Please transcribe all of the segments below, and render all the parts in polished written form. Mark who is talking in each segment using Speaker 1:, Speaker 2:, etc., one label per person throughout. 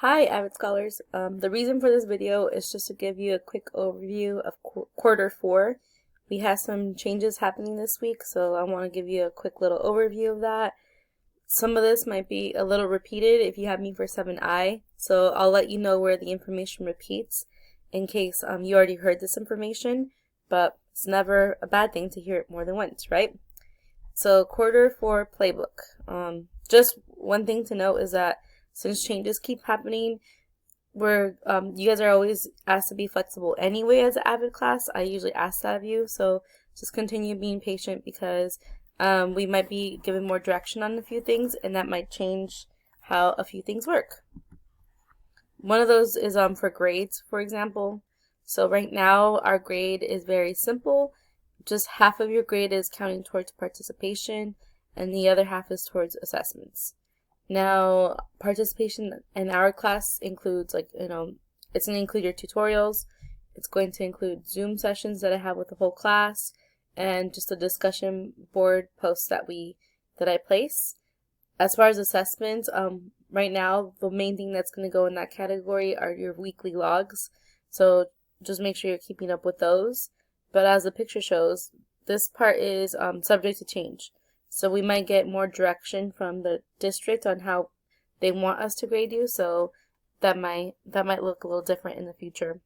Speaker 1: Hi, AVID Scholars. The reason for this video is just to give you a quick overview of quarter four. We have some changes happening this week, so I want to give you a quick little overview of that. Some of this might be a little repeated if you have me for 7I, so I'll let you know where the information repeats in case you already heard this information, but it's never a bad thing to hear it more than once, right? So quarter four playbook. Just one thing to note is that since changes keep happening, you guys are always asked to be flexible anyway as an AVID class. I usually ask that of you, so just continue being patient because we might be given more direction on a few things, and that might change how a few things work. One of those is for grades, for example. So right now our grade is very simple. Just half of your grade is counting towards participation, and the other half is towards assessments. Now, participation in our class includes, it's going to include your tutorials. It's going to include Zoom sessions that I have with the whole class, and just a discussion board post that I place. As far as assessments, right now the main thing that's going to go in that category are your weekly logs. So just make sure you're keeping up with those. But as the picture shows, this part is subject to change. So we might get more direction from the district on how they want us to grade you, so that might look a little different in the future.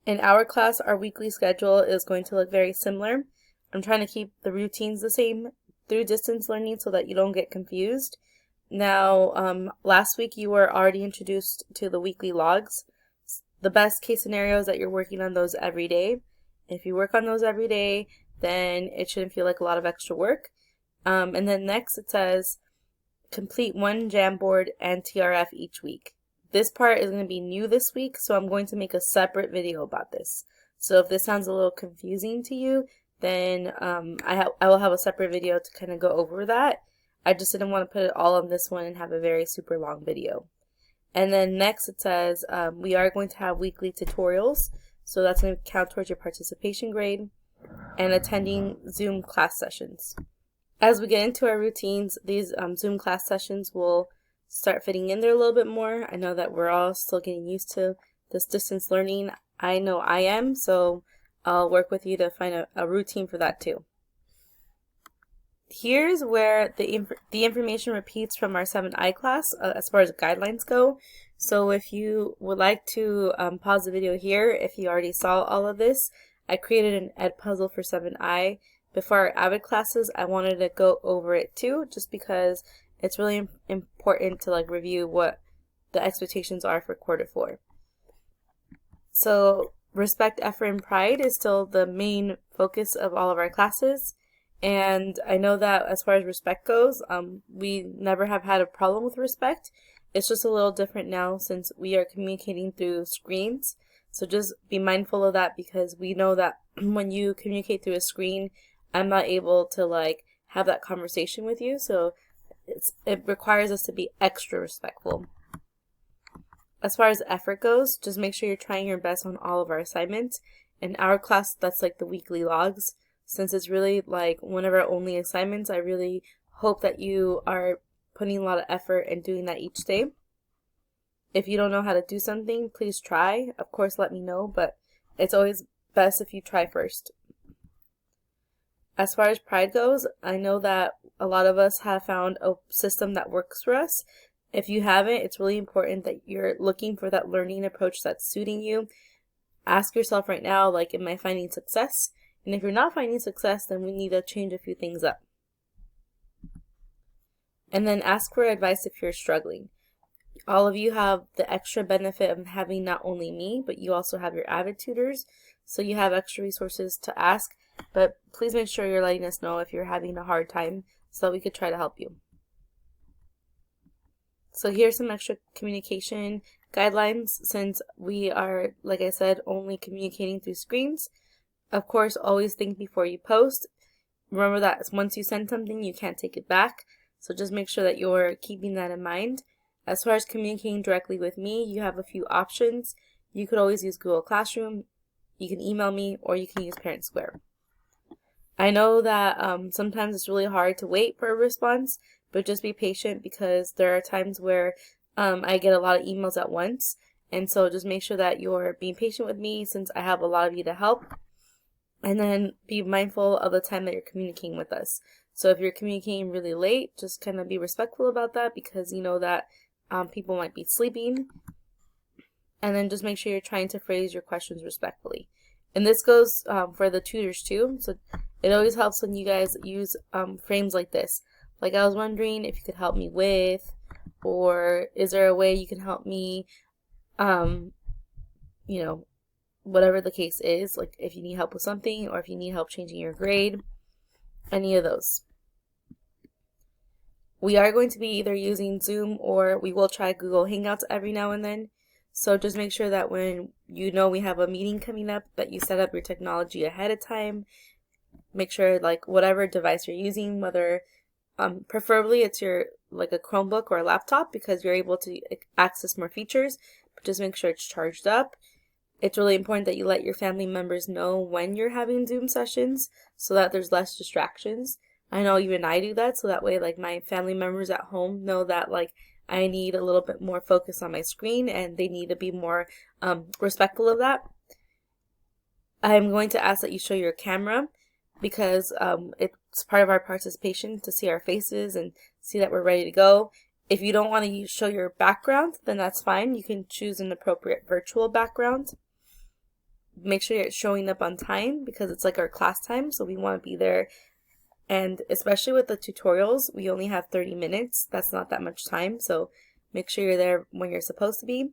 Speaker 1: In our class, our weekly schedule is going to look very similar. I'm trying to keep the routines the same through distance learning so that you don't get confused. Now, last week you were already introduced to the weekly logs. The best case scenario is that you're working on those every day. If you work on those every day, then it shouldn't feel like a lot of extra work. And then next it says complete one Jamboard and TRF each week. This part is going to be new this week, so I'm going to make a separate video about this. So if this sounds a little confusing to you, then I will have a separate video to kind of go over that. I just didn't want to put it all on this one and have a very super long video. And then next it says we are going to have weekly tutorials, so that's going to count towards your participation grade, and attending Zoom class sessions. As we get into our routines, these Zoom class sessions will start fitting in there a little bit more. I know that we're all still getting used to this distance learning. I know I am, so I'll work with you to find a routine for that too. Here's where the information repeats from our 7I class as far as guidelines go. So if you would like to pause the video here, if you already saw all of this, I created an ed puzzle for 7I. Before our AVID classes, I wanted to go over it too, just because it's really important to review what the expectations are for quarter four. So respect, effort, and pride is still the main focus of all of our classes. And I know that as far as respect goes, we never have had a problem with respect. It's just a little different now since we are communicating through screens. So just be mindful of that, because we know that when you communicate through a screen, I'm not able to have that conversation with you. So it requires us to be extra respectful. As far as effort goes, just make sure you're trying your best on all of our assignments. In our class, that's the weekly logs. Since it's really one of our only assignments, I really hope that you are putting a lot of effort and doing that each day. If you don't know how to do something, please try. Of course, let me know, but it's always best if you try first. As far as pride goes, I know that a lot of us have found a system that works for us. If you haven't, it's really important that you're looking for that learning approach that's suiting you. Ask yourself right now, am I finding success? And if you're not finding success, then we need to change a few things up. And then ask for advice if you're struggling. All of you have the extra benefit of having not only me, but you also have your AVID tutors. So you have extra resources to ask, but please make sure you're letting us know if you're having a hard time so we could try to help you. So here's some extra communication guidelines since we are, like I said, only communicating through screens. Of course, always think before you post. Remember that once you send something, you can't take it back. So just make sure that you're keeping that in mind. As far as communicating directly with me, you have a few options. You could always use Google Classroom, you can email me, or you can use Parent Square. I know that sometimes it's really hard to wait for a response, but just be patient because there are times where I get a lot of emails at once, and so just make sure that you're being patient with me since I have a lot of you to help. And then be mindful of the time that you're communicating with us. So if you're communicating really late, just kind of be respectful about that, because you know that people might be sleeping. And then just make sure you're trying to phrase your questions respectfully. And this goes for the tutors too. So it always helps when you guys use frames like this. Like, I was wondering if you could help me with, or is there a way you can help me, you know, whatever the case is, like if you need help with something or if you need help changing your grade, any of those. We are going to be either using Zoom or we will try Google Hangouts every now and then. So just make sure that when you know we have a meeting coming up, that you set up your technology ahead of time. Make sure, like, whatever device you're using, whether preferably it's your like a Chromebook or a laptop, because you're able to access more features, but just make sure it's charged up. It's really important that you let your family members know when you're having Zoom sessions so that there's less distractions. I know even I do that, so that way, like, my family members at home know that, like, I need a little bit more focus on my screen and they need to be more respectful of that. I'm going to ask that you show your camera, because it's part of our participation to see our faces and see that we're ready to go. If you don't want to show your background, then that's fine. You can choose an appropriate virtual background. Make sure you're showing up on time, because it's like our class time, so we want to be there. And especially with the tutorials, we only have 30 minutes. That's not that much time, so make sure you're there when you're supposed to be.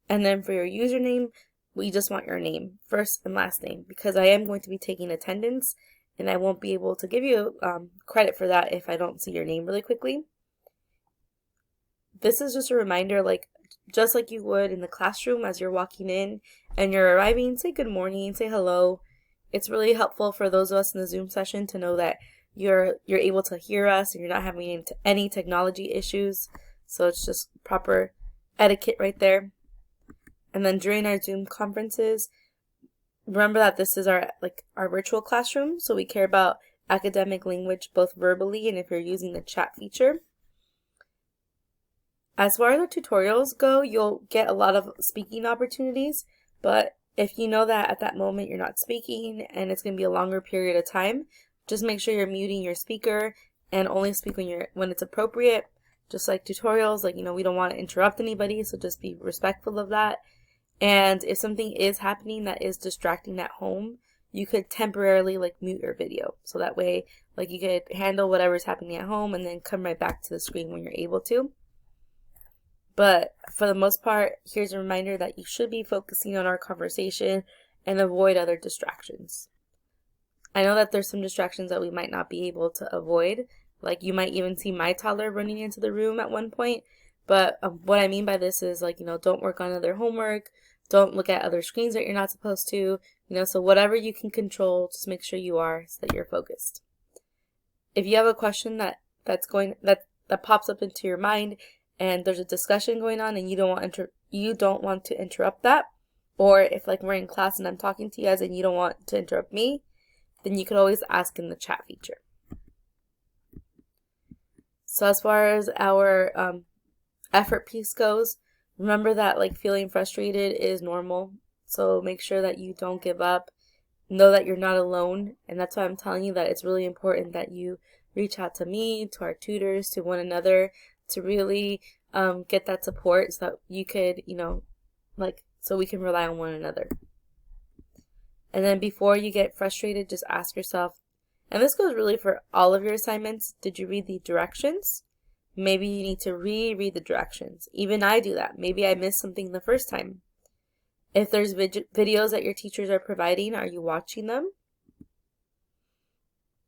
Speaker 1: And then for your username, we just want your name, first and last name, because I am going to be taking attendance, and I won't be able to give you credit for that if I don't see your name really quickly. This is just a reminder, like, just like you would in the classroom as you're walking in and you're arriving, say good morning, say hello. It's really helpful for those of us in the Zoom session to know that you're able to hear us and you're not having any technology issues. So it's just proper etiquette right there. And then during our Zoom conferences, remember that this is our virtual classroom, so we care about academic language both verbally and if you're using the chat feature. As far as the tutorials go, you'll get a lot of speaking opportunities, but if you know that at that moment you're not speaking and it's going to be a longer period of time, just make sure you're muting your speaker and only speak when it's appropriate. Just like tutorials, like, we don't want to interrupt anybody, so just be respectful of that. And if something is happening that is distracting at home, you could temporarily mute your video, so that way you could handle whatever's happening at home and then come right back to the screen when you're able to. But for the most part, here's a reminder that you should be focusing on our conversation and avoid other distractions. I know that there's some distractions that we might not be able to avoid. Like, you might even see my toddler running into the room at one point. But what I mean by this is, don't work on other homework. Don't look at other screens that you're not supposed to. So whatever you can control, just make sure you are, so that you're focused. If you have a question that pops up into your mind, and there's a discussion going on and you don't want to interrupt that, or if we're in class and I'm talking to you guys and you don't want to interrupt me, then you could always ask in the chat feature. So as far as our effort piece goes, remember that feeling frustrated is normal. So make sure that you don't give up. Know that you're not alone, and that's why I'm telling you that it's really important that you reach out to me, to our tutors, to one another, to really get that support, so that you could, so we can rely on one another. And then before you get frustrated, just ask yourself, and this goes really for all of your assignments, did you read the directions? Maybe you need to reread the directions. Even I do that. Maybe I missed something the first time. If there's videos that your teachers are providing, are you watching them?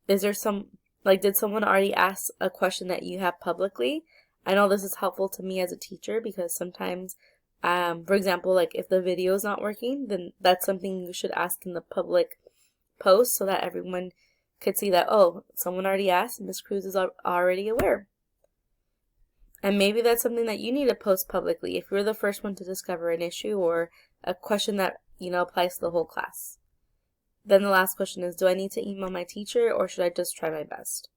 Speaker 1: Is there did someone already ask a question that you have publicly? I know this is helpful to me as a teacher, because sometimes, for example, if the video is not working, then that's something you should ask in the public post, so that everyone could see that, oh, someone already asked, Ms. Cruz is already aware. And maybe that's something that you need to post publicly if you're the first one to discover an issue or a question that, applies to the whole class. Then the last question is, do I need to email my teacher, or should I just try my best?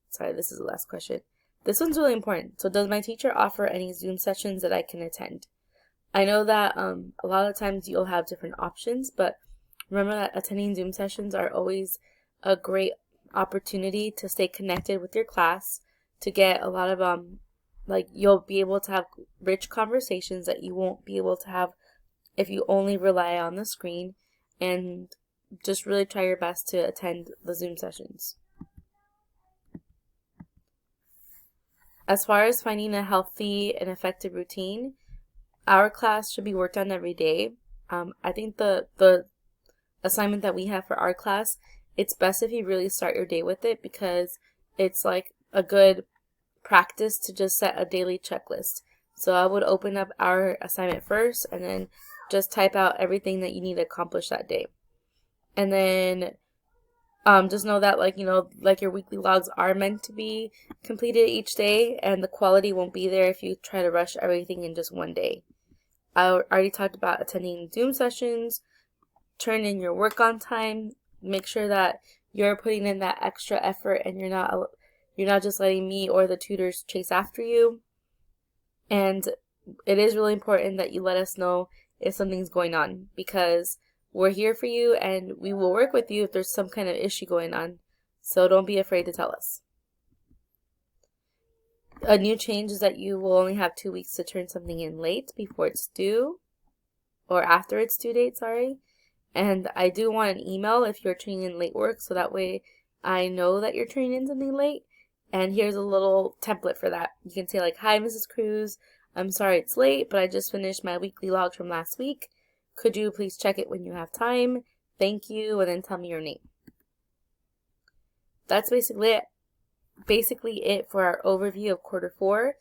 Speaker 1: Sorry, this is the last question. This one's really important. So does my teacher offer any Zoom sessions that I can attend? I know that a lot of times you'll have different options, but remember that attending Zoom sessions are always a great opportunity to stay connected with your class, to get a lot of like you'll be able to have rich conversations that you won't be able to have if you only rely on the screen, and just really try your best to attend the Zoom sessions. As far as finding a healthy and effective routine, our class should be worked on every day. I think the assignment that we have for our class, it's best if you really start your day with it, because it's like a good practice to just set a daily checklist. So I would open up our assignment first and then just type out everything that you need to accomplish that day. And then just know that, like, like your weekly logs are meant to be completed each day, and the quality won't be there if you try to rush everything in just one day. I already talked about attending Zoom sessions, turn in your work on time, make sure that you're putting in that extra effort and you're not just letting me or the tutors chase after you. And it is really important that you let us know if something's going on, because we're here for you and we will work with you if there's some kind of issue going on. So don't be afraid to tell us. A new change is that you will only have 2 weeks to turn something in late before it's due, or after its due date, sorry. And I do want an email if you're turning in late work, so that way I know that you're turning in something late. And here's a little template for that. You can say like, "Hi, Mrs. Cruz, I'm sorry it's late, but I just finished my weekly log from last week. Could you please check it when you have time? Thank you," and then tell me your name. That's basically it for our overview of quarter 4.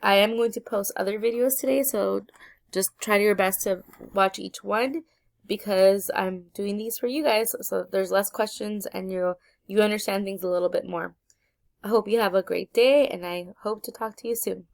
Speaker 1: I am going to post other videos today, so just try your best to watch each one, because I'm doing these for you guys, so there's less questions and you understand things a little bit more. I hope you have a great day, and I hope to talk to you soon.